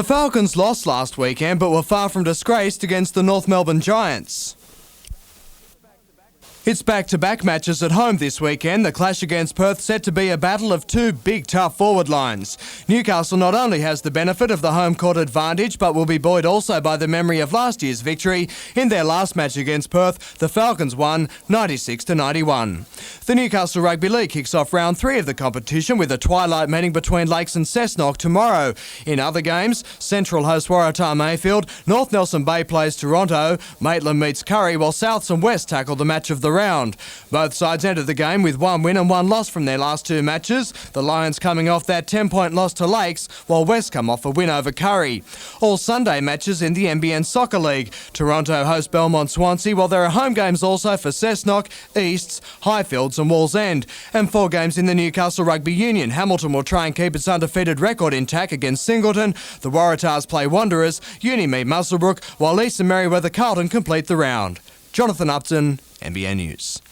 The Falcons lost last weekend but were far from disgraced against the North Melbourne Giants. It's back-to-back matches at home this weekend. The clash against Perth set to be a battle of two big, tough forward lines. Newcastle not only has the benefit of the home court advantage, but will be buoyed also by the memory of last year's victory. In their last match against Perth, the Falcons won 96-91. The Newcastle Rugby League kicks off round 3 of the competition with a twilight meeting between Lakes and Cessnock tomorrow. In other games, Central hosts Waratah Mayfield, North Nelson Bay plays Toronto, Maitland meets Curry, while Souths and West tackle the match of the round. Both sides entered the game with 1 win and 1 loss from their last 2 matches. The Lions coming off that 10-point loss to Lakes, while West come off a win over Curry. All Sunday matches in the NBN Soccer League. Toronto host Belmont Swansea, while there are home games also for Cessnock, Easts, Highfields and Wallsend. And 4 games in the Newcastle Rugby Union. Hamilton will try and keep its undefeated record intact against Singleton. The Waratahs play Wanderers, Uni meet Muswellbrook, while East and Merewether Carlton complete the round. Jonathan Upton, NBN News.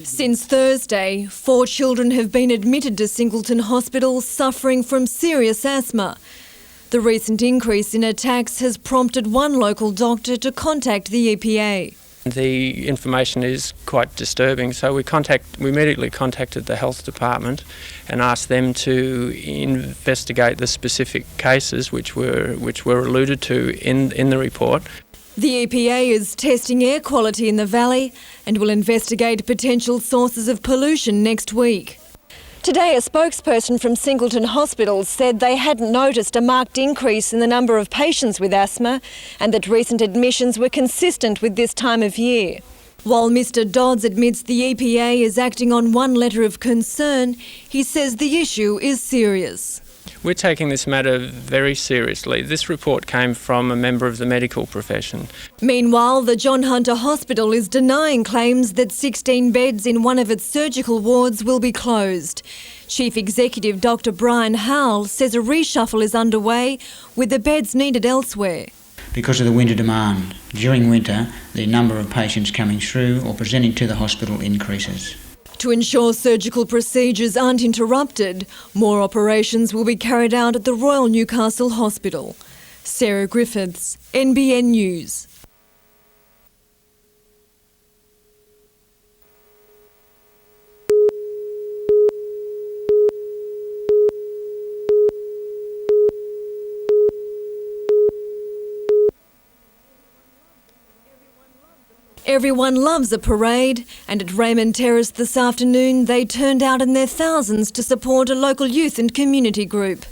Since Thursday, 4 children have been admitted to Singleton Hospital suffering from serious asthma. The recent increase in attacks has prompted one local doctor to contact the EPA. The information is quite disturbing, so we immediately contacted the health department and asked them to investigate the specific cases which were alluded to in the report. The EPA is testing air quality in the valley and will investigate potential sources of pollution next week. Today, a spokesperson from Singleton Hospital said they hadn't noticed a marked increase in the number of patients with asthma and that recent admissions were consistent with this time of year. While Mr Dodds admits the EPA is acting on one letter of concern, he says the issue is serious. We're taking this matter very seriously. This report came from a member of the medical profession. Meanwhile, the John Hunter Hospital is denying claims that 16 beds in one of its surgical wards will be closed. Chief Executive Dr Brian Howell says a reshuffle is underway with the beds needed elsewhere. Because of the winter demand, during winter the number of patients coming through or presenting to the hospital increases. To ensure surgical procedures aren't interrupted, more operations will be carried out at the Royal Newcastle Hospital. Sarah Griffiths, NBN News. Everyone loves a parade, and at Raymond Terrace this afternoon they turned out in their thousands to support a local youth and community group.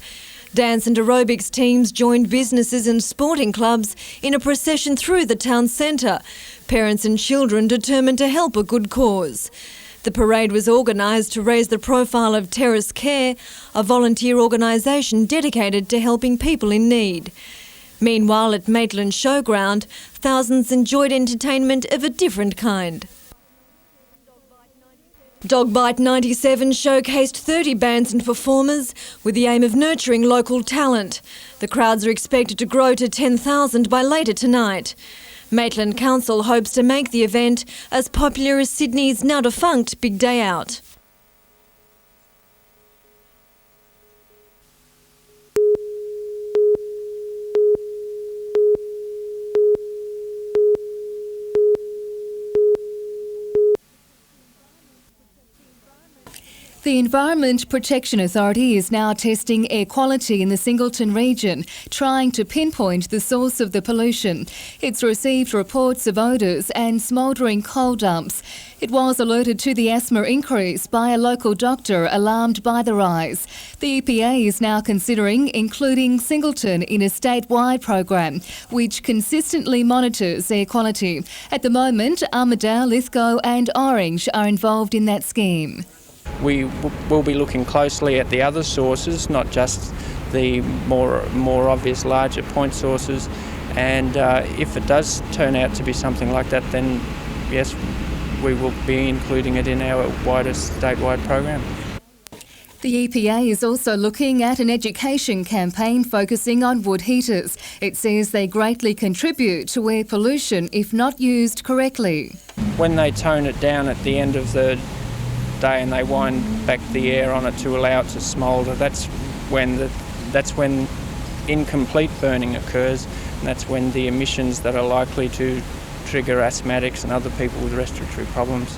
Dance and aerobics teams joined businesses and sporting clubs in a procession through the town centre, parents and children determined to help a good cause. The parade was organised to raise the profile of Terrace Care, a volunteer organisation dedicated to helping people in need. Meanwhile, at Maitland Showground, thousands enjoyed entertainment of a different kind. Dogbite 97 showcased 30 bands and performers with the aim of nurturing local talent. The crowds are expected to grow to 10,000 by later tonight. Maitland Council hopes to make the event as popular as Sydney's now defunct Big Day Out. The Environment Protection Authority is now testing air quality in the Singleton region, trying to pinpoint the source of the pollution. It's received reports of odours and smouldering coal dumps. It was alerted to the asthma increase by a local doctor alarmed by the rise. The EPA is now considering including Singleton in a statewide program, which consistently monitors air quality. At the moment, Armidale, Lithgow and Orange are involved in that scheme. We will be looking closely at the other sources, not just the more obvious larger point sources, and if it does turn out to be something like that, then yes, we will be including it in our wider statewide program. The EPA is also looking at an education campaign focusing on wood heaters. It says they greatly contribute to air pollution if not used correctly. When they tone it down at the end of the day and they wind back the air on it to allow it to smoulder, that's when incomplete burning occurs, and that's when the emissions that are likely to trigger asthmatics and other people with respiratory problems.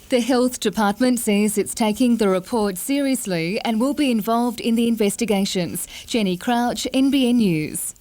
The Health Department says it's taking the report seriously and will be involved in the investigations. Jenny Crouch, NBN News.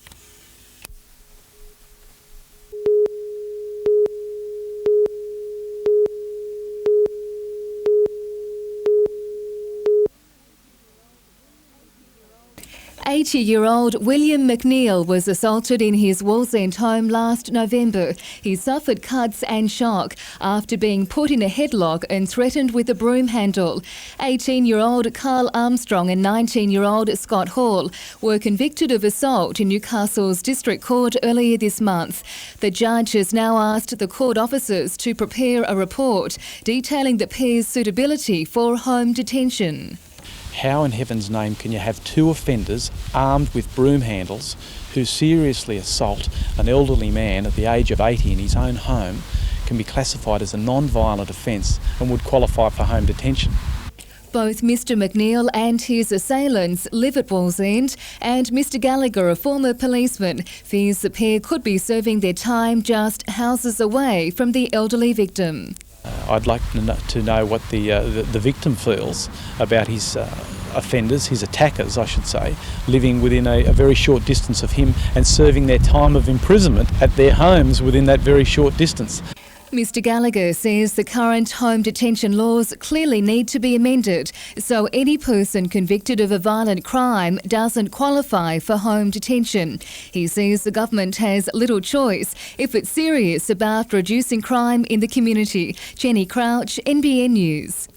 "80-year-old William McNeil was assaulted in his Wallsend home last November. He suffered cuts and shock after being put in a headlock and threatened with a broom handle. 18-year-old Carl Armstrong and 19-year-old Scott Hall were convicted of assault in Newcastle's District Court earlier this month. The judge has now asked the court officers to prepare a report detailing the pair's suitability for home detention. How in heaven's name can you have two offenders armed with broom handles who seriously assault an elderly man at the age of 80 in his own home can be classified as a non-violent offence and would qualify for home detention? Both Mr McNeil and his assailants live at Wallsend, and Mr Gallagher, a former policeman, fears the pair could be serving their time just houses away from the elderly victim. I'd like to know what the victim feels about his offenders, his attackers I should say, living within a very short distance of him and serving their time of imprisonment at their homes within that very short distance. Mr Gallagher says the current home detention laws clearly need to be amended so any person convicted of a violent crime doesn't qualify for home detention. He says the government has little choice if it's serious about reducing crime in the community. Jenny Crouch, NBN News.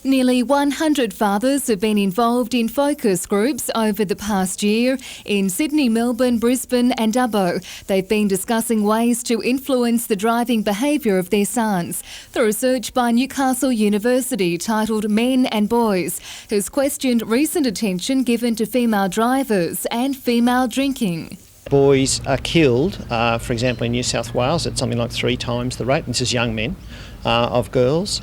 Nearly 100 fathers have been involved in focus groups over the past year in Sydney, Melbourne, Brisbane and Dubbo. They've been discussing ways to influence the driving behaviour of their sons. The research by Newcastle University, titled Men and Boys, has questioned recent attention given to female drivers and female drinking. Boys are killed, for example, in New South Wales at something like 3 times the rate. This is young men. Of girls.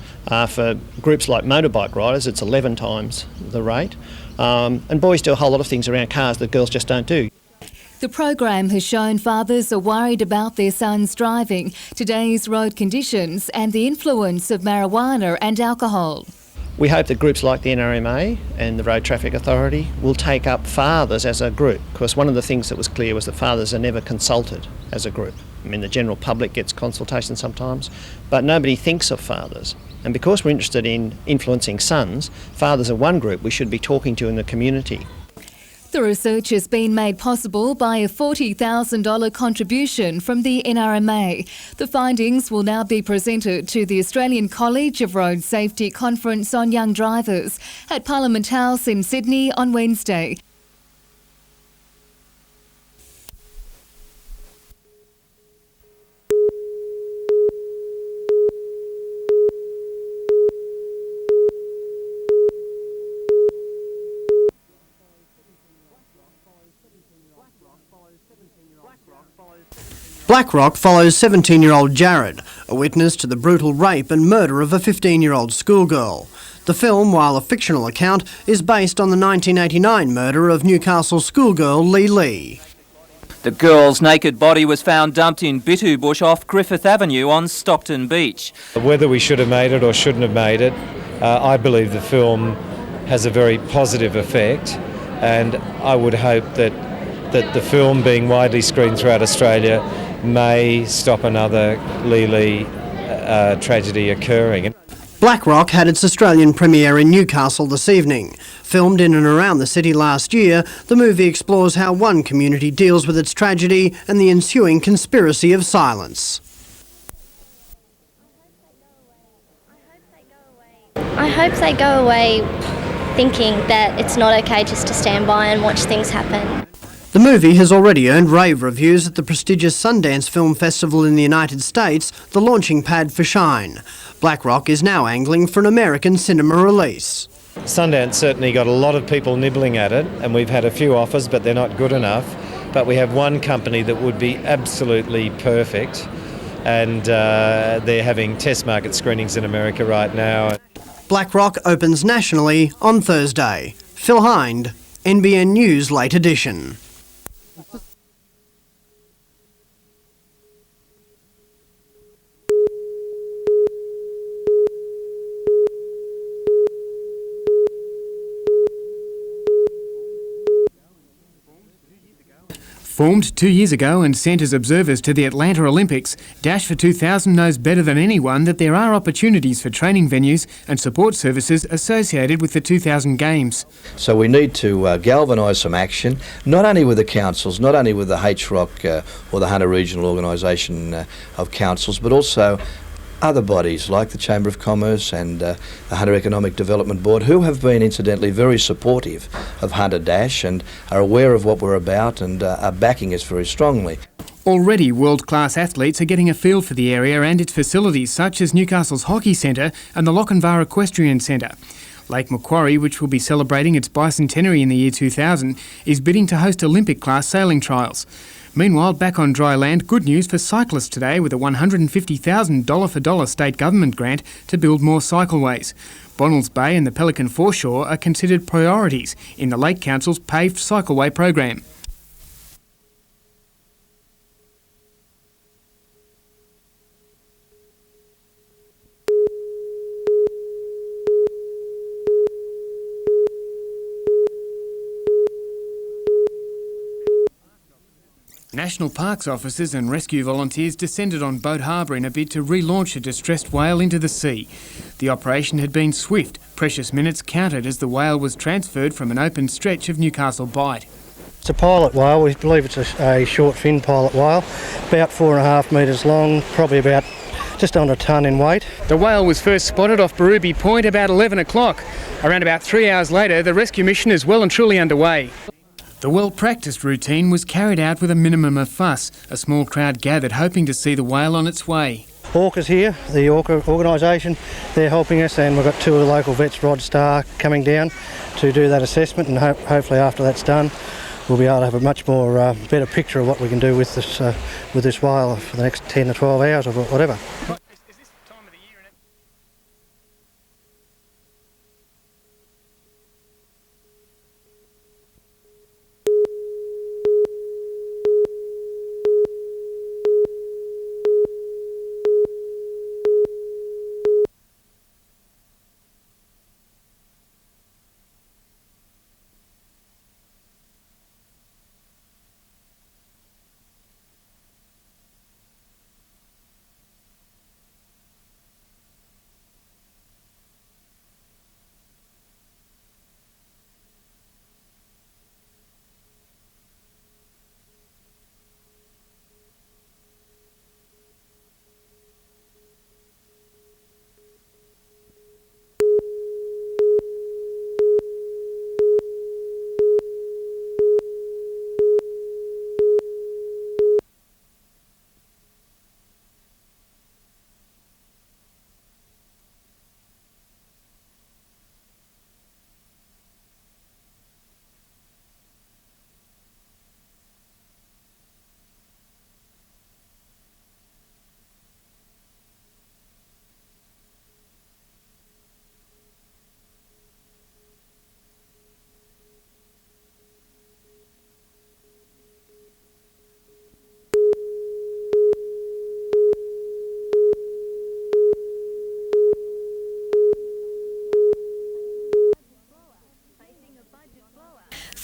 For groups like motorbike riders, it's 11 times the rate. And boys do a whole lot of things around cars that girls just don't do. The program has shown fathers are worried about their sons driving, today's road conditions and the influence of marijuana and alcohol. We hope that groups like the NRMA and the Road Traffic Authority will take up fathers as a group, because one of the things that was clear was that fathers are never consulted as a group. I mean, the general public gets consultation sometimes, but nobody thinks of fathers. And because we're interested in influencing sons, fathers are one group we should be talking to in the community. The research has been made possible by a $40,000 contribution from the NRMA. The findings will now be presented to the Australian College of Road Safety Conference on Young Drivers at Parliament House in Sydney on Wednesday. Blackrock follows 17-year-old Jared, a witness to the brutal rape and murder of a 15-year-old schoolgirl. The film, while a fictional account, is based on the 1989 murder of Newcastle schoolgirl Lee Lee. The girl's naked body was found dumped in Bitu bush off Griffith Avenue on Stockton Beach. Whether we should have made it or shouldn't have made it, I believe the film has a very positive effect, and I would hope that the film being widely screened throughout Australia may stop another Lee Lee tragedy occurring. Blackrock had its Australian premiere in Newcastle this evening. Filmed in and around the city last year, the movie explores how one community deals with its tragedy and the ensuing conspiracy of silence. I hope they go away thinking that it's not okay just to stand by and watch things happen. The movie has already earned rave reviews at the prestigious Sundance Film Festival in the United States, the launching pad for Shine. Blackrock is now angling for an American cinema release. Sundance certainly got a lot of people nibbling at it, and we've had a few offers, but they're not good enough. But we have one company that would be absolutely perfect, and they're having test market screenings in America right now. Blackrock opens nationally on Thursday. Phil Hind, NBN News Late Edition. Formed 2 years ago and sent as observers to the Atlanta Olympics, Dash for 2000 knows better than anyone that there are opportunities for training venues and support services associated with the 2000 Games. So we need to galvanise some action, not only with the councils, not only with the HROC or the Hunter Regional Organisation of Councils, but also other bodies like the Chamber of Commerce and the Hunter Economic Development Board, who have been incidentally very supportive of Hunter Dash and are aware of what we're about and are backing us very strongly. Already world-class athletes are getting a feel for the area and its facilities such as Newcastle's Hockey Centre and the Lochinvar Equestrian Centre. Lake Macquarie, which will be celebrating its bicentenary in the year 2000, is bidding to host Olympic-class sailing trials. Meanwhile, back on dry land, good news for cyclists today with a $150,000 dollar-for-dollar state government grant to build more cycleways. Bonnells Bay and the Pelican Foreshore are considered priorities in the Lake Council's paved cycleway program. National Parks officers and rescue volunteers descended on Boat Harbour in a bid to relaunch a distressed whale into the sea. The operation had been swift, precious minutes counted as the whale was transferred from an open stretch of Newcastle Bight. It's a pilot whale. We believe it's a short fin pilot whale, about 4.5 metres long, probably about just under a tonne in weight. The whale was first spotted off Barooby Point about 11 o'clock. Around about 3 hours later, the rescue mission is well and truly underway. The well-practiced routine was carried out with a minimum of fuss. A small crowd gathered hoping to see the whale on its way. Orca's here, the Orca organisation, they're helping us, and we've got two of the local vets, Rod Starr, coming down to do that assessment, and hopefully after that's done we'll be able to have a much more better picture of what we can do with this whale for the next 10 to 12 hours or whatever.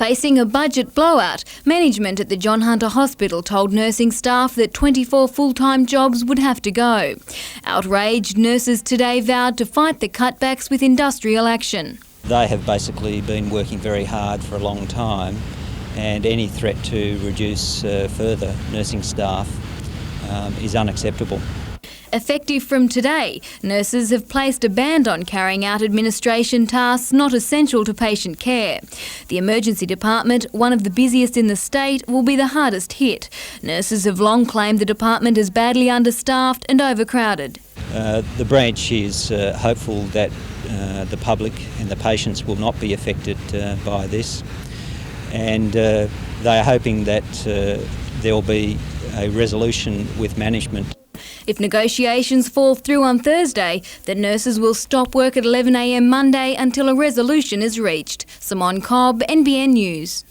Facing a budget blowout, management at the John Hunter Hospital told nursing staff that 24 full-time jobs would have to go. Outraged, nurses today vowed to fight the cutbacks with industrial action. They have basically been working very hard for a long time, and any threat to reduce further nursing staff is unacceptable. Effective from today, nurses have placed a ban on carrying out administration tasks not essential to patient care. The emergency department, one of the busiest in the state, will be the hardest hit. Nurses have long claimed the department is badly understaffed and overcrowded. The branch is hopeful that the public and the patients will not be affected by this, and they are hoping that there will be a resolution with management. If negotiations fall through on Thursday, the nurses will stop work at 11 a.m. Monday until a resolution is reached. Simone Cobb, NBN News.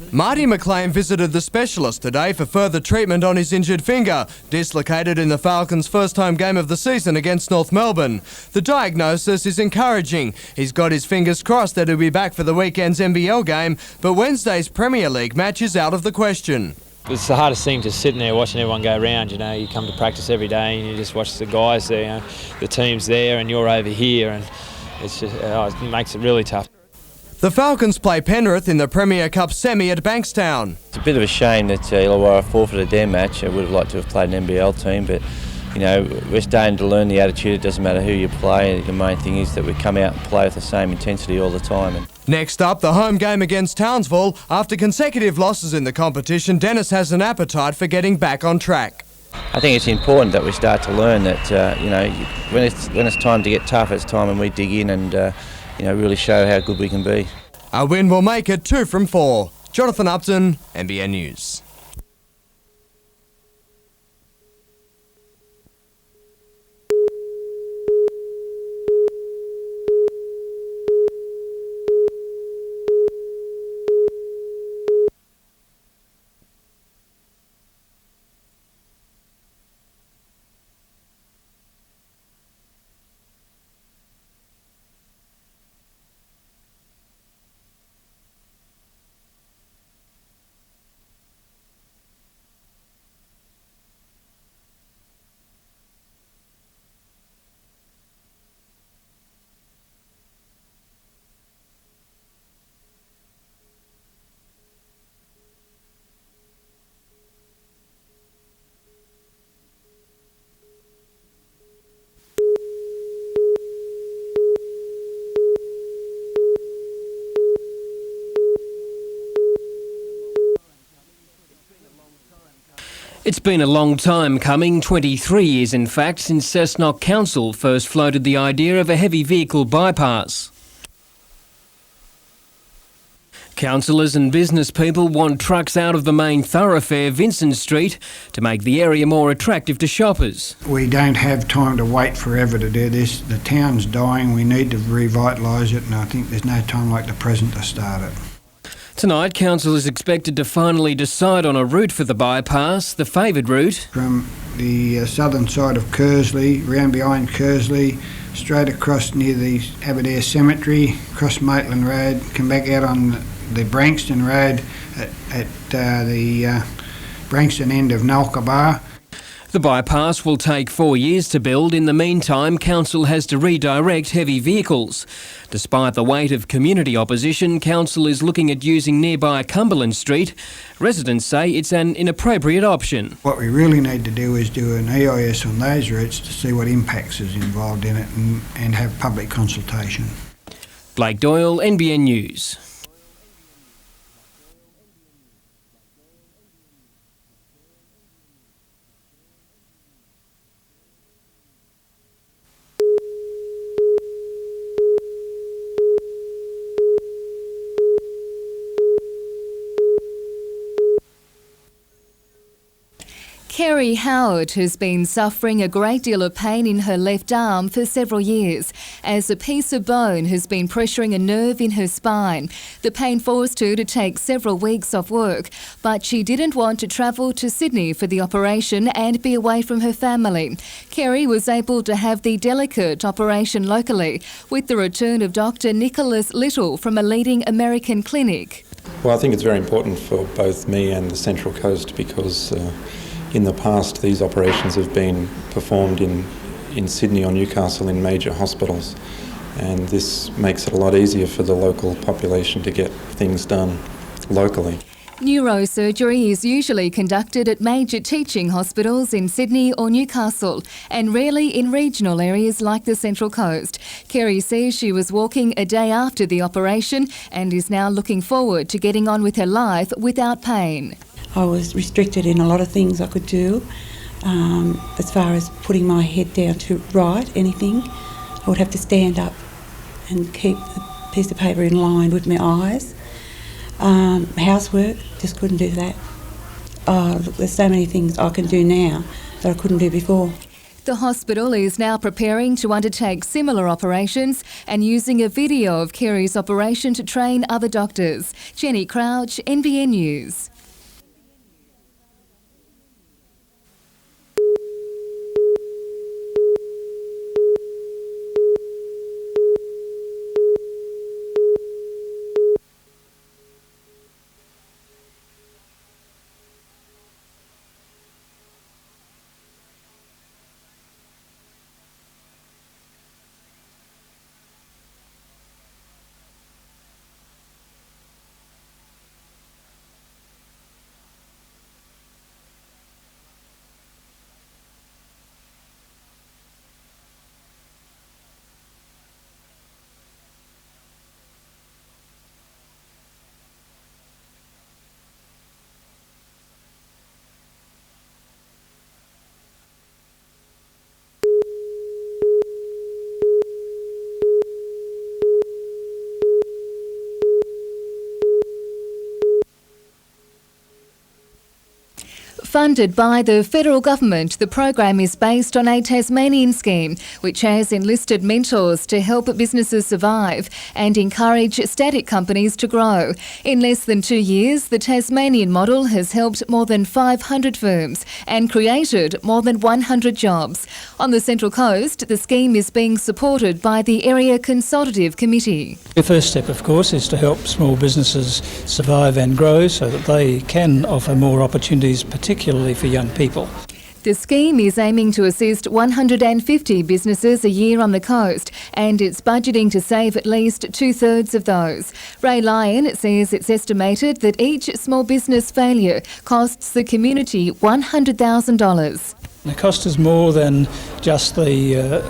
Marty McLean visited the specialist today for further treatment on his injured finger, dislocated in the Falcons' first home game of the season against North Melbourne. The diagnosis is encouraging. He's got his fingers crossed that he'll be back for the weekend's NBL game, but Wednesday's Premier League match is out of the question. It's the hardest thing, just sitting there watching everyone go around. You know, you come to practice every day and you just watch the guys there, you know, the team's there and you're over here, and it's just, it makes it really tough. The Falcons play Penrith in the Premier Cup semi at Bankstown. It's a bit of a shame that Illawarra forfeited their match. I would have liked to have played an NBL team, but you know, we're starting to learn the attitude. It doesn't matter who you play. The main thing is that we come out and play with the same intensity all the time. Next up, the home game against Townsville. After consecutive losses in the competition, Dennis has an appetite for getting back on track. I think it's important that we start to learn that you know, when it's time to get tough, it's time when we dig in and you know, really show how good we can be. A win will make it 2 from 4. Jonathan Upton, NBN News. It's been a long time coming, 23 years in fact, since Cessnock Council first floated the idea of a heavy vehicle bypass. Councillors and business people want trucks out of the main thoroughfare, Vincent Street, to make the area more attractive to shoppers. We don't have time to wait forever to do this. The town's dying, we need to revitalise it, and I think there's no time like the present to start it. Tonight, Council is expected to finally decide on a route for the bypass, the favoured route. From the southern side of Kersley, round behind Kersley, straight across near the Aberdare Cemetery, across Maitland Road, come back out on the Brankston Road at the Brankston end of Nalkabar. The bypass will take 4 years to build. In the meantime, Council has to redirect heavy vehicles. Despite the weight of community opposition, Council is looking at using nearby Cumberland Street. Residents say it's an inappropriate option. What we really need to do is do an EIS on those routes to see what impacts is involved in it and have public consultation. Blake Doyle, NBN News. Kerry Howard has been suffering a great deal of pain in her left arm for several years as a piece of bone has been pressuring a nerve in her spine. The pain forced her to take several weeks off work, but she didn't want to travel to Sydney for the operation and be away from her family. Kerry was able to have the delicate operation locally with the return of Dr. Nicholas Little from a leading American clinic. Well, I think it's very important for both me and the Central Coast because in the past these operations have been performed in Sydney or Newcastle in major hospitals, and this makes it a lot easier for the local population to get things done locally. Neurosurgery is usually conducted at major teaching hospitals in Sydney or Newcastle and rarely in regional areas like the Central Coast. Kerry says she was walking a day after the operation and is now looking forward to getting on with her life without pain. I was restricted in a lot of things I could do. As far as putting my head down to write anything, I would have to stand up and keep the piece of paper in line with my eyes. Housework, just couldn't do that. Look, there's so many things I can do now that I couldn't do before. The hospital is now preparing to undertake similar operations and using a video of Kerry's operation to train other doctors. Jenny Crouch, NBN News. Funded by the federal government, the program is based on a Tasmanian scheme which has enlisted mentors to help businesses survive and encourage static companies to grow. In less than 2 years, the Tasmanian model has helped more than 500 firms and created more than 100 jobs. On the Central Coast, the scheme is being supported by the Area Consultative Committee. The first step, of course, is to help small businesses survive and grow so that they can offer more opportunities, particularly for young people. The scheme is aiming to assist 150 businesses a year on the coast, and it's budgeting to save at least 2/3 of those. Ray Lyon says it's estimated that each small business failure costs the community $100,000. The cost is more than just the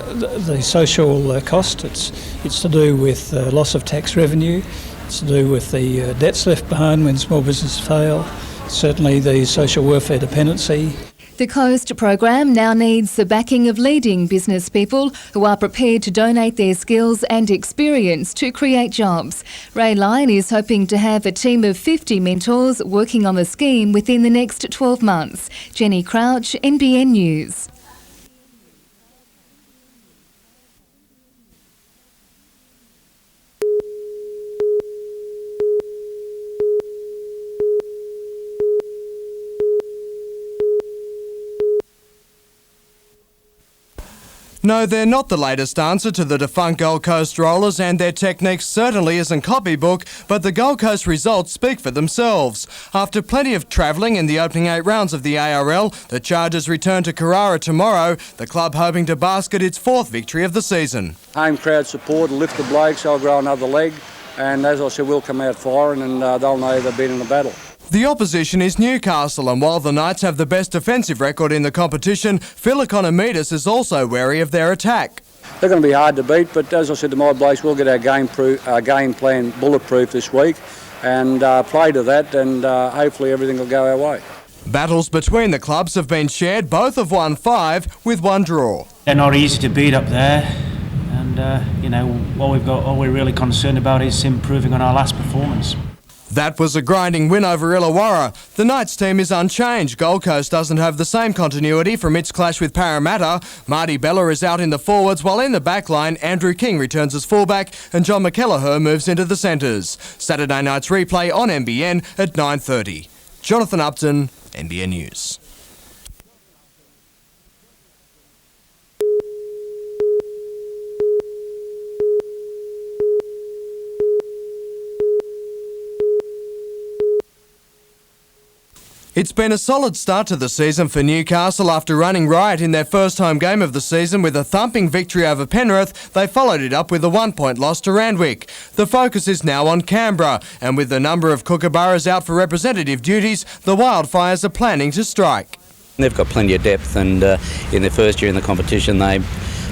social cost. It's to do with loss of tax revenue. It's to do with the debts left behind when small businesses fail. Certainly the social welfare dependency. The Coast program now needs the backing of leading business people who are prepared to donate their skills and experience to create jobs. Ray Lyon is hoping to have a team of 50 mentors working on the scheme within the next 12 months. Jenny Crouch, NBN News. No, they're not the latest answer to the defunct Gold Coast Rollers, and their technique certainly isn't copybook, but the Gold Coast results speak for themselves. After plenty of travelling in the opening 8 rounds of the ARL, the Chargers return to Carrara tomorrow, the club hoping to basket its 4th victory of the season. Home crowd support will lift the blokes, they'll grow another leg, and as I said, we'll come out firing and they'll know they've been in a battle. The opposition is Newcastle, and while the Knights have the best defensive record in the competition, Phil Economidis is also wary of their attack. They're going to be hard to beat, but as I said to my blokes, we'll get our game plan bulletproof this week and play to that, and hopefully everything will go our way. Battles between the clubs have been shared. Both have won 5 with 1 draw. They're not easy to beat up there, and all we're really concerned about is improving on our last performance. That was a grinding win over Illawarra. The Knights team is unchanged. Gold Coast doesn't have the same continuity from its clash with Parramatta. Marty Bella is out in the forwards, while in the back line, Andrew King returns as fullback and John McKelleher moves into the centres. Saturday night's replay on NBN at 9:30. Jonathan Upton, NBN News. It's been a solid start to the season for Newcastle. After running riot in their first home game of the season with a thumping victory over Penrith, they followed it up with a 1-point loss to Randwick. The focus is now on Canberra, and with the number of kookaburras out for representative duties, the Wildfires are planning to strike. They've got plenty of depth, and in their first year in the competition they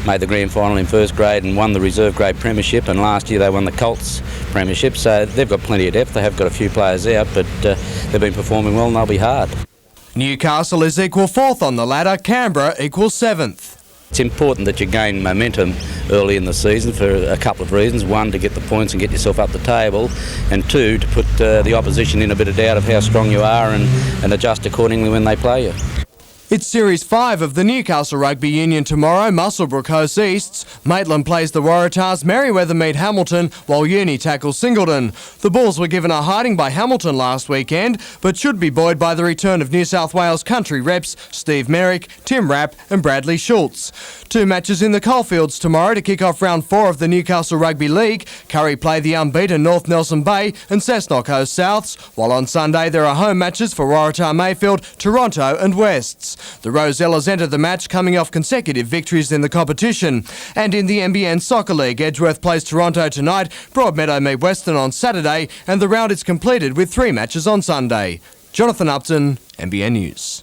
made the grand final in first grade and won the reserve grade premiership, and last year they won the Colts premiership, so they've got plenty of depth. They have got a few players out, but they've been performing well and they'll be hard. Newcastle is equal 4th on the ladder, Canberra equals 7th. It's important that you gain momentum early in the season for a couple of reasons. One, to get the points and get yourself up the table, and two, to put the opposition in a bit of doubt of how strong you are and adjust accordingly when they play you. It's Series 5 of the Newcastle Rugby Union tomorrow. Muswellbrook hosts Easts, Maitland plays the Waratahs, Merewether meet Hamilton, while Uni tackles Singleton. The Bulls were given a hiding by Hamilton last weekend, but should be buoyed by the return of New South Wales country reps Steve Merrick, Tim Rapp and Bradley Schultz. 2 matches in the coalfields tomorrow to kick off round 4 of the Newcastle Rugby League. Curry play the unbeaten North Nelson Bay and Cessnock host Souths, while on Sunday there are home matches for Waratah Mayfield, Toronto and Wests. The Rosellas enter the match coming off consecutive victories in the competition. And in the NBN Soccer League, Edgeworth plays Toronto tonight, Broadmeadow meet Western on Saturday, and the round is completed with 3 matches on Sunday. Jonathan Upton, NBN News.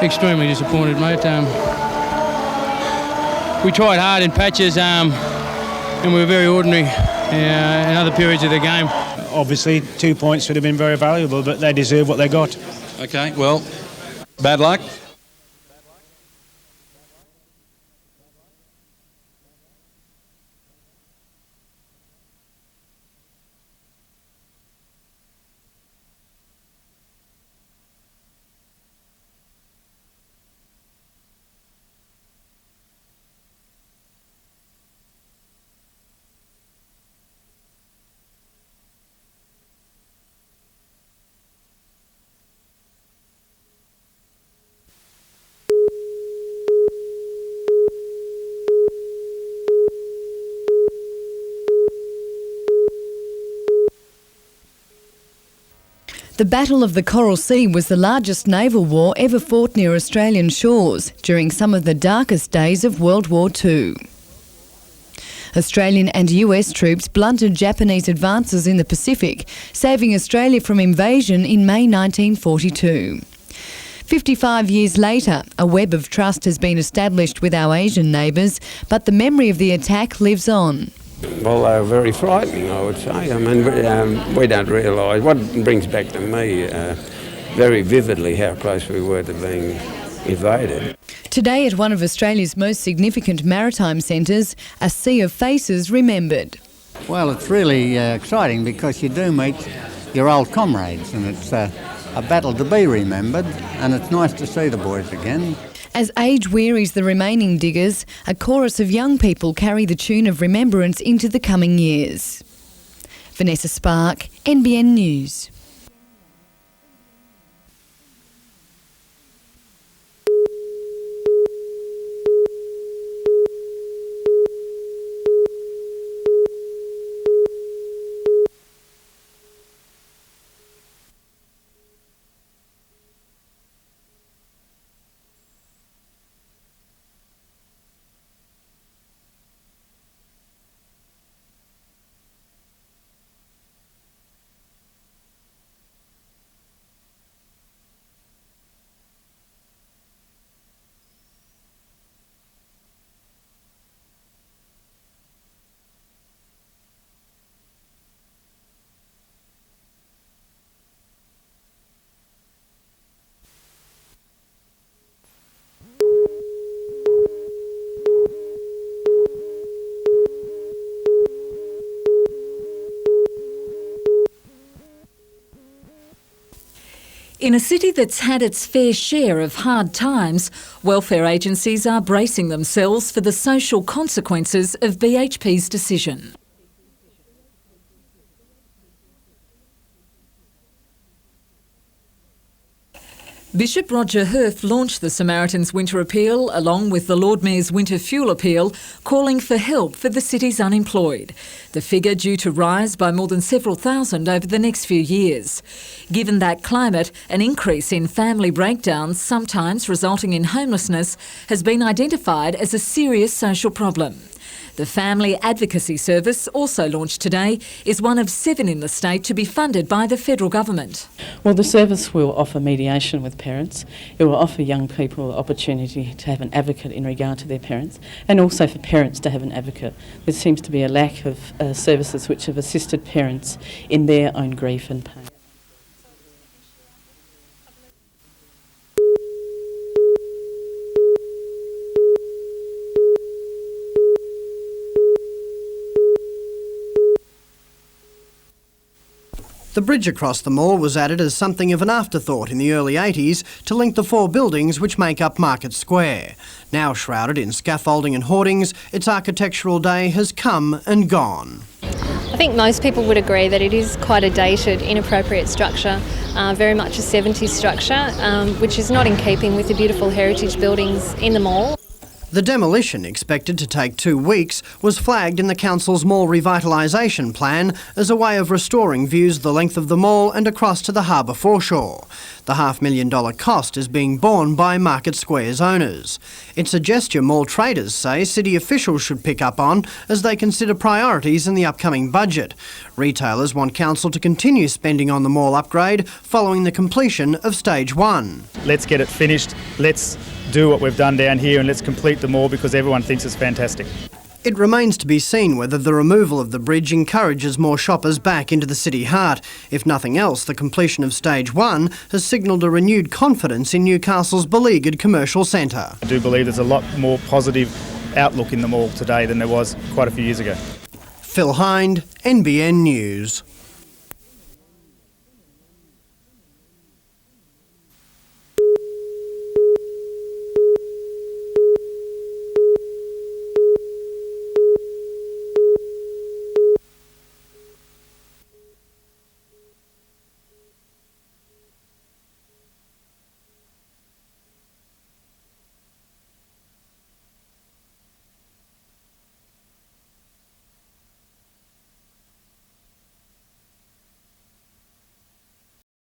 Extremely disappointed, mate. We tried hard in patches and we were very ordinary in other periods of the game. Obviously 2 points would have been very valuable, but they deserve what they got. Okay, well, bad luck. The Battle of the Coral Sea was the largest naval war ever fought near Australian shores during some of the darkest days of World War II. Australian and US troops blunted Japanese advances in the Pacific, saving Australia from invasion in May 1942. 55 years later, a web of trust has been established with our Asian neighbours, but the memory of the attack lives on. Well, they were very frightening, I would say. I mean, we don't realise. What brings back to me very vividly how close we were to being invaded. Today, at one of Australia's most significant maritime centres, a sea of faces remembered. Well, it's really exciting because you do meet your old comrades, and it's a battle to be remembered, and it's nice to see the boys again. As age wearies the remaining diggers, a chorus of young people carry the tune of remembrance into the coming years. Vanessa Spark, NBN News. In a city that's had its fair share of hard times, welfare agencies are bracing themselves for the social consequences of BHP's decision. Bishop Roger Herf launched the Samaritans' Winter Appeal along with the Lord Mayor's Winter Fuel Appeal, calling for help for the city's unemployed. The figure due to rise by more than several thousand over the next few years. Given that climate, an increase in family breakdowns, sometimes resulting in homelessness, has been identified as a serious social problem. The Family Advocacy Service, also launched today, is one of 7 in the state to be funded by the federal government. Well, the service will offer mediation with parents. It will offer young people the opportunity to have an advocate in regard to their parents, and also for parents to have an advocate. There seems to be a lack of services which have assisted parents in their own grief and pain. The bridge across the mall was added as something of an afterthought in the early 80s to link the 4 buildings which make up Market Square. Now shrouded in scaffolding and hoardings, its architectural day has come and gone. I think most people would agree that it is quite a dated, inappropriate structure, very much a 70s structure, which is not in keeping with the beautiful heritage buildings in the mall. The demolition, expected to take 2 weeks, was flagged in the council's mall revitalisation plan as a way of restoring views the length of the mall and across to the harbour foreshore. The $500,000 cost is being borne by Market Square's owners. It's a gesture mall traders say city officials should pick up on as they consider priorities in the upcoming budget. Retailers want council to continue spending on the mall upgrade following the completion of Stage 1. Let's get it finished. Let's do what we've done down here and let's complete the mall because everyone thinks it's fantastic. It remains to be seen whether the removal of the bridge encourages more shoppers back into the city heart. If nothing else, the completion of Stage 1 has signalled a renewed confidence in Newcastle's beleaguered commercial centre. I do believe there's a lot more positive outlook in the mall today than there was quite a few years ago. Phil Hind, NBN News.